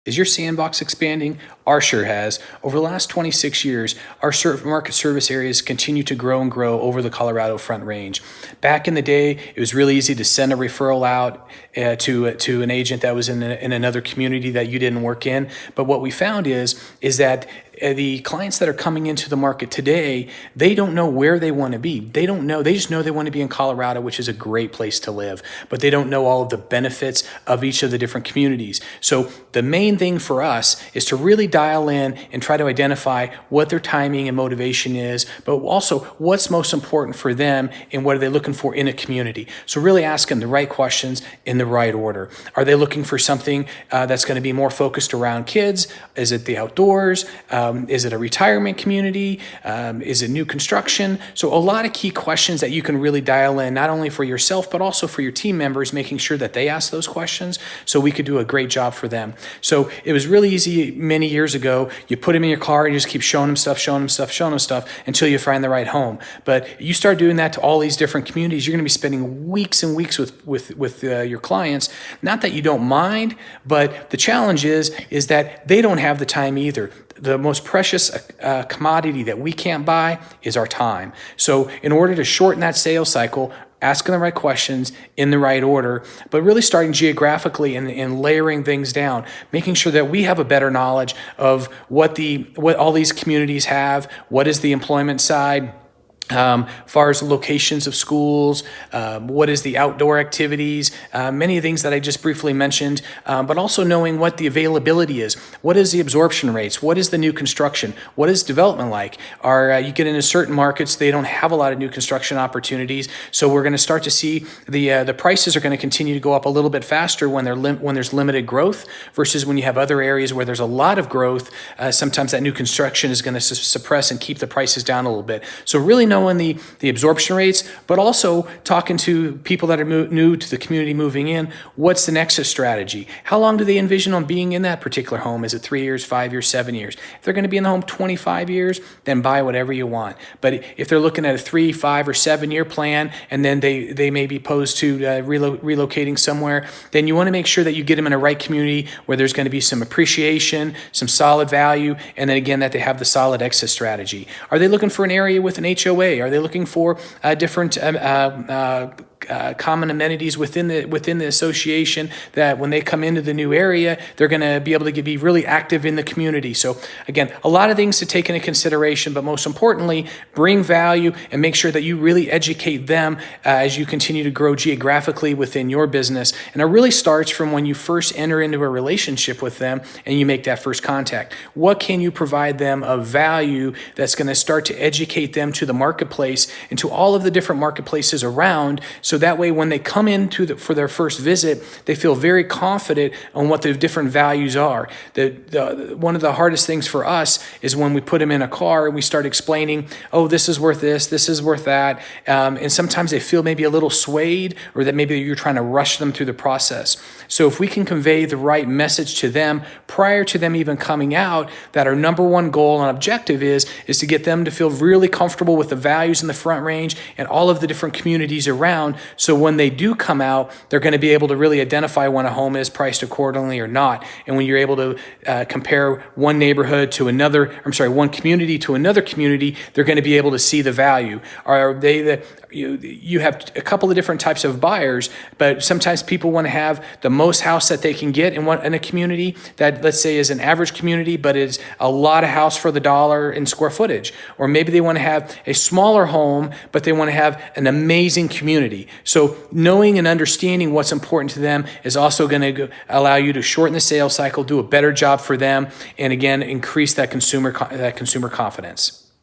Is your sandbox expanding? Ours sure has. Over the last 26 years, our market service areas continue to grow and grow over the Colorado Front Range. Back in the day, it was really easy to send a referral out to an agent that was in another community that you didn't work in. But what we found is that the clients that are coming into the market today, they don't know where they want to be. They don't know. They just know they want to be in Colorado, which is a great place to live, but they don't know all of the benefits of each of the different communities. So the main thing for us is to really dial in and try to identify what their timing and motivation is, but also what's most important for them and what are they looking for in a community. So really asking the right questions in the right order. Are they looking for something that's going to be more focused around kids? Is it the outdoors? Is it a retirement community? Is it new construction? So a lot of key questions that you can really dial in, not only for yourself, but also for your team members, making sure that they ask those questions so we could do a great job for them. So it was really easy many years ago. You put them in your car and you just keep showing them stuff, showing them stuff, showing them stuff until you find the right home. But you start doing that to all these different communities, you're going to be spending weeks and weeks with your clients. Not that you don't mind, but the challenge is that they don't have the time either. The most precious commodity that we can't buy is our time. So in order to shorten that sales cycle, asking the right questions in the right order, but really starting geographically and layering things down, making sure that we have a better knowledge of what all these communities have, what is the employment side, far as locations of schools, what is the outdoor activities, many things that I just briefly mentioned, but also knowing what the availability is, what is the absorption rates, what is the new construction, what is development like. You get into certain markets, they don't have a lot of new construction opportunities, so we're going to start to see the prices are going to continue to go up a little bit faster when there's limited growth versus when you have other areas where there's a lot of growth. Sometimes that new construction is going to suppress and keep the prices down a little bit. So really knowing the absorption rates, but also talking to people that are new to the community moving in. What's the exit strategy? How long do they envision on being in that particular home? Is it 3 years, 5 years, 7 years? If they're going to be in the home 25 years, then buy whatever you want. But if they're looking at a 3, 5, or 7 year plan, and then they may be opposed to relocating somewhere, then you want to make sure that you get them in a right community where there's going to be some appreciation, some solid value, and then again that they have the solid exit strategy. Are they looking for an area with an HOA? Are they looking for different common amenities within the association that when they come into the new area, they're going to be able to be really active in the community? So again, a lot of things to take into consideration, but most importantly, bring value and make sure that you really educate them as you continue to grow geographically within your business. And it really starts from when you first enter into a relationship with them and you make that first contact. What can you provide them of value that's going to start to educate them to the marketplace and to all of the different marketplaces around, so that way when they come in for their first visit, they feel very confident on what the different values are. One of the hardest things for us is when we put them in a car and we start explaining, oh, this is worth this is worth that, and sometimes they feel maybe a little swayed, or that maybe you're trying to rush them through the process. So if we can convey the right message to them prior to them even coming out, that our number one goal and objective is to get them to feel really comfortable with the values in the Front Range and all of the different communities around. So when they do come out, they're going to be able to really identify when a home is priced accordingly or not. And when you're able to compare one neighborhood to one community to another community, they're going to be able to see the value. You have a couple of different types of buyers, but sometimes people want to have the most house that they can get in a community that, let's say, is an average community, but is a lot of house for the dollar in square footage. Or maybe they want to have a smaller home, but they want to have an amazing community. So knowing and understanding what's important to them is also going to allow you to shorten the sales cycle, do a better job for them, and again, increase that consumer confidence.